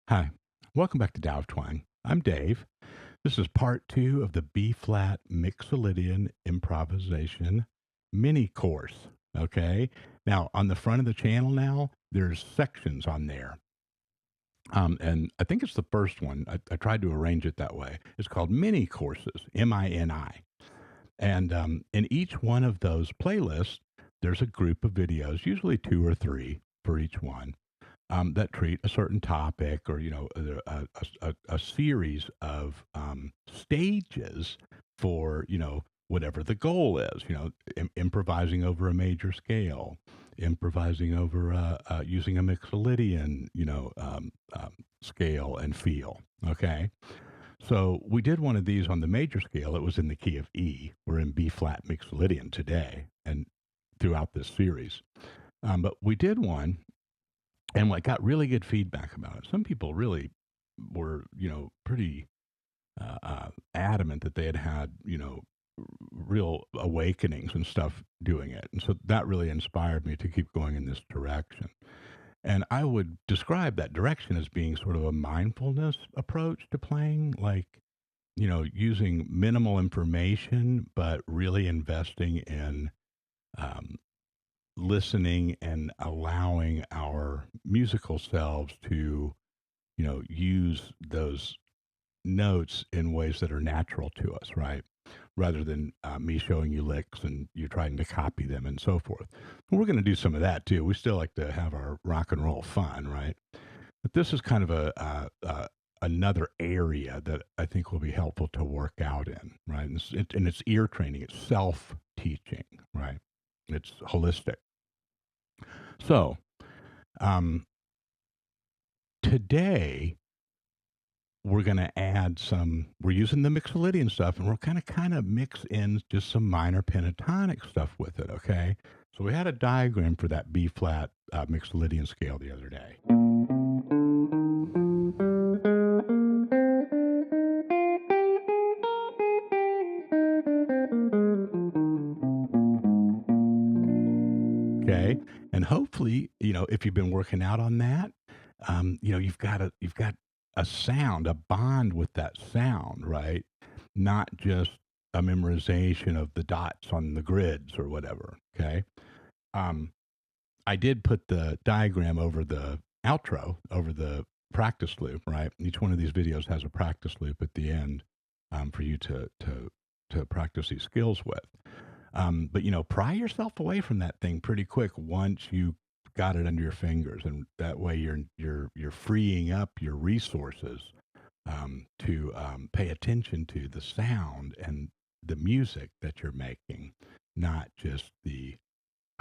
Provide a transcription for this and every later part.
Hi, welcome back to Tao of Twang. I'm Dave. This is part 2 of the B-flat MIXOLYDIAN improvisation mini course. Okay, now on the front of the channel now, there's sections on there. And I think it's the first one. I tried to arrange it that way. It's called mini courses, M-I-N-I. And in each one of those playlists, there's a group of videos, usually 2 or 3 for each one. That treat a certain topic, or a series of stages for whatever the goal is. Improvising over a major scale, improvising over using a MIXOLYDIAN scale and feel. Okay, so we did one of these on the major scale. It was in the key of E. We're in B flat MIXOLYDIAN today and throughout this series, but we did one. And I got really good feedback about it. Some people really were, pretty adamant that they had, real awakenings and stuff doing it. And so that really inspired me to keep going in this direction. And I would describe that direction as being sort of a mindfulness approach to playing, using minimal information, but really investing in listening and allowing our musical selves to, use those notes in ways that are natural to us, right? Rather than me showing you licks and you trying to copy them and so forth. And we're going to do some of that too. We still like to have our rock and roll fun, right? But this is kind of another area that I think will be helpful to work out in, right? And it's ear training. It's self-teaching, right? It's holistic. So, today we're going to add we're using the MIXOLYDIAN stuff, and we're kind of mix in just some minor pentatonic stuff with it, okay? So we had a diagram for that B-flat MIXOLYDIAN scale the other day. Okay, and hopefully, if you've been working out on that, you've got a sound, a bond with that sound, right? Not just a memorization of the dots on the grids or whatever. Okay, I did put the diagram over the outro, over the practice loop, right? Each one of these videos has a practice loop at the end for you to practice these skills with. But pry yourself away from that thing pretty quick once you got it under your fingers, and that way you're freeing up your resources to pay attention to the sound and the music that you're making, not just the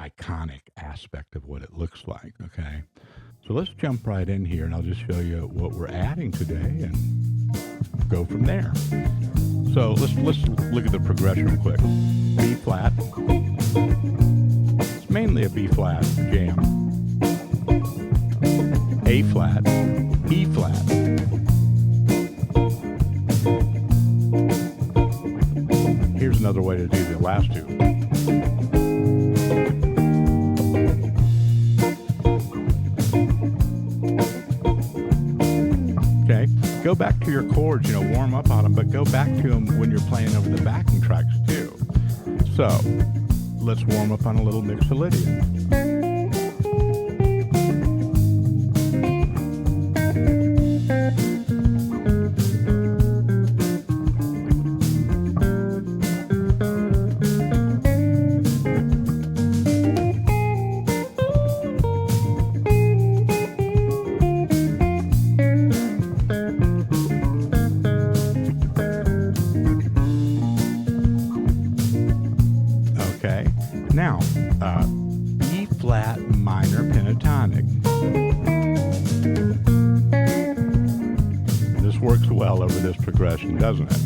iconic aspect of what it looks like. Okay, so let's jump right in here, and I'll just show you what we're adding today and go from there. So let's look at the progression real quick. B flat. It's mainly a B flat jam. A flat, E flat. Here's another way to do the last two. Okay, go back to your chords, warm up on them, but go back to them when you're playing over the backing tracks too. So, let's warm up on a little MIXOLYDIAN. E flat minor pentatonic. This works well over this progression, doesn't it?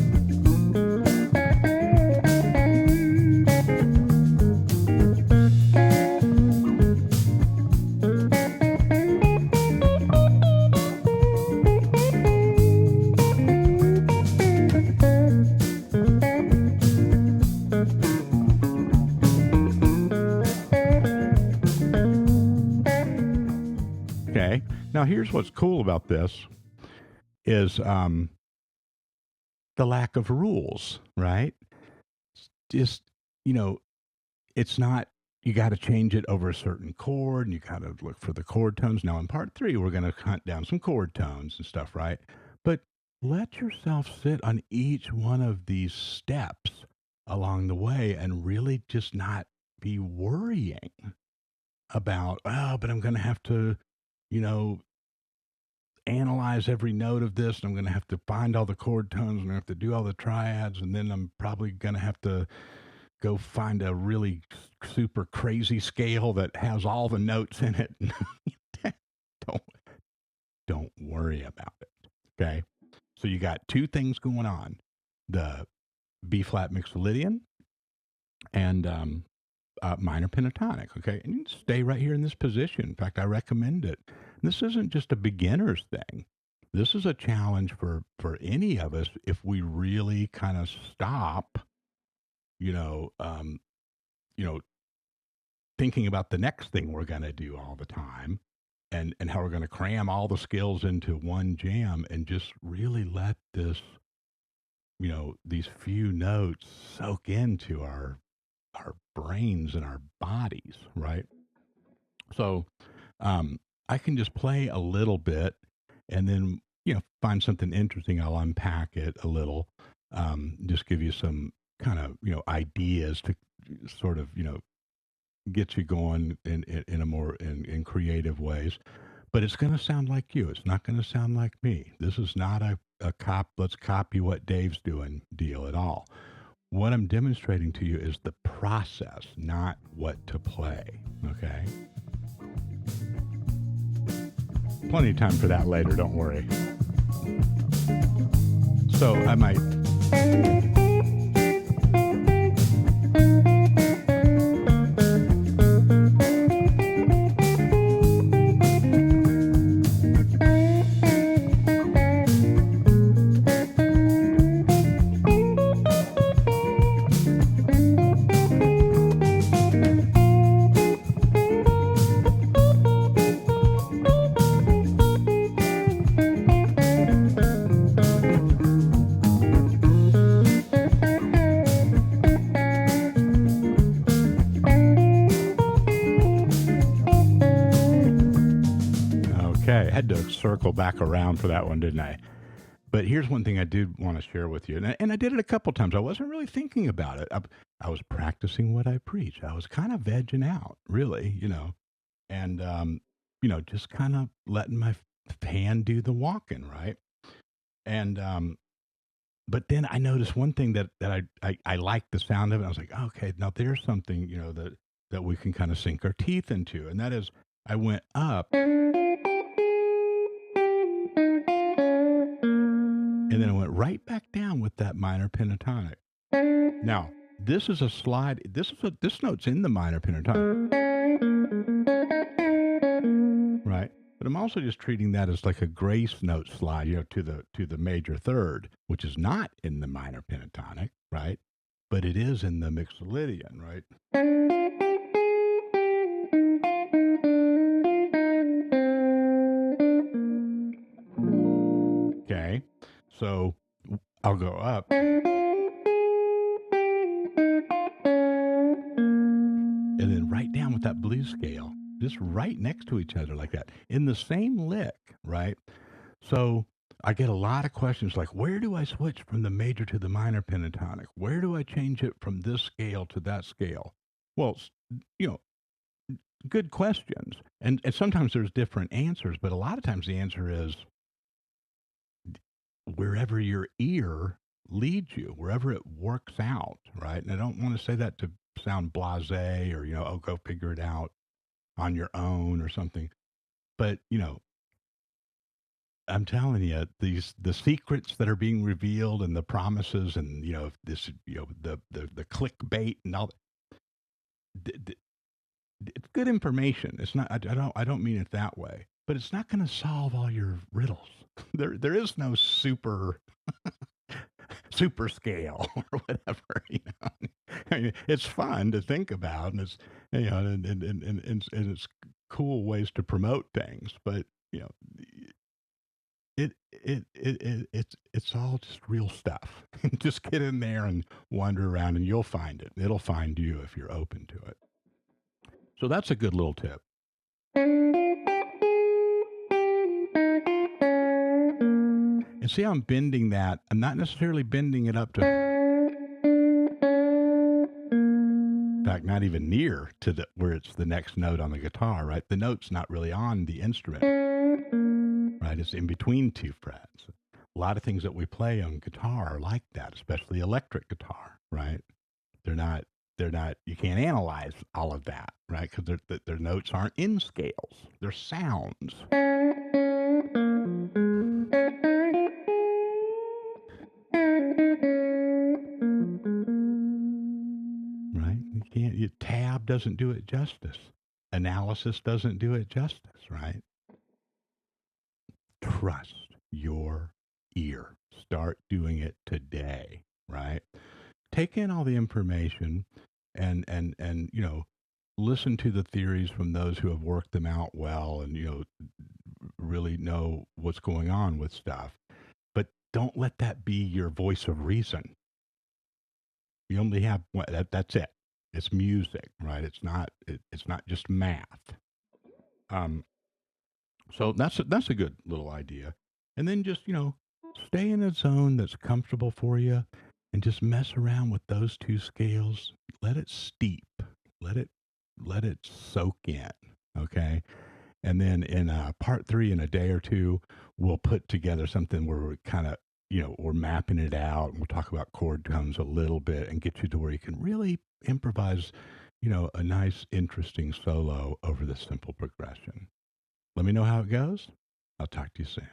Okay. Now here's what's cool about this is the lack of rules, right? Just, you know, it's not you got to change it over a certain chord and you got to look for the chord tones. Now in part 3 we're going to hunt down some chord tones and stuff, right? But let yourself sit on each one of these steps along the way and really just not be worrying about, oh, but I'm going to have to, you know, analyze every note of this, and I'm going to have to find all the chord tones, and I have to do all the triads, and then I'm probably going to have to go find a really super crazy scale that has all the notes in it. don't don't worry about it. Okay, so you got two things going on: the B flat mixolydian and minor pentatonic. Okay, and you stay right here in this position. In fact, I recommend it. This isn't just a beginner's thing. This is a challenge for any of us if we really kind of stop, you know, um, you know, thinking about the next thing we're going to do all the time, and how we're going to cram all the skills into one jam, and just really let this, these few notes soak into our brains and our bodies, right? So I can just play a little bit and then, find something interesting. I'll unpack it a little, just give you some kind of, ideas to sort of, get you going in a more in creative ways. But it's going to sound like you. It's not going to sound like me. This is not a let's copy what Dave's doing deal at all. What I'm demonstrating to you is the process, not what to play. Okay? Plenty of time for that later, don't worry. So I might. Okay, I had to circle back around for that one, didn't I? But here's one thing I did want to share with you, and I did it a couple times. I wasn't really thinking about it. I was practicing what I preach. I was kind of vegging out, really, and just kind of letting my hand do the walking, right? And but then I noticed one thing that I liked the sound of it. I was like, okay, now there's something that we can kind of sink our teeth into, and that is I went up. And then I went right back down with that minor pentatonic. Now, this is a slide. This note's in the minor pentatonic, right? But I'm also just treating that as like a grace note slide, to the major third, which is not in the minor pentatonic, right? But it is in the MIXOLYDIAN, right? Okay, so I'll go up. And then right down with that blues scale, just right next to each other like that, in the same lick, right? So I get a lot of questions like, where do I switch from the major to the minor pentatonic? Where do I change it from this scale to that scale? Well, good questions. And sometimes there's different answers, but a lot of times the answer is wherever your ear leads you, wherever it works out, right? And I don't want to say that to sound blasé or, oh, go figure it out on your own or something. But, I'm telling you, the secrets that are being revealed and the promises and, this, the clickbait and all, it's good information. It's not, I don't mean it that way, but it's not going to solve all your riddles. There is no super scale or whatever. I mean, it's fun to think about, and it's and it's cool ways to promote things, but it's all just real stuff. Just get in there and wander around, and you'll find it. It'll find you if you're open to it. So that's a good little tip. And see how I'm bending that? I'm not necessarily bending it up to, in fact, not even near to where it's the next note on the guitar, right? The note's not really on the instrument, right? It's in between two frets. A lot of things that we play on guitar are like that, especially electric guitar, right? They're not, you can't analyze all of that, right? Because their notes aren't in scales. They're sounds. Right? Tab doesn't do it justice. Analysis doesn't do it justice, right? Trust your ear. Start doing it today, right? Take in all the information and listen to the theories from those who have worked them out well and really know what's going on with stuff. But don't let that be your voice of reason. You only have that's it. It's music, right? It's not just math. So that's a good little idea. And then just, stay in a zone that's comfortable for you and just mess around with those two scales. Let it steep. Let it soak in, okay? And then in part 3 in a day or two, we'll put together something where we're kind of, we're mapping it out, and we'll talk about chord tones a little bit and get you to where you can really improvise, a nice, interesting solo over the simple progression. Let me know how it goes. I'll talk to you soon.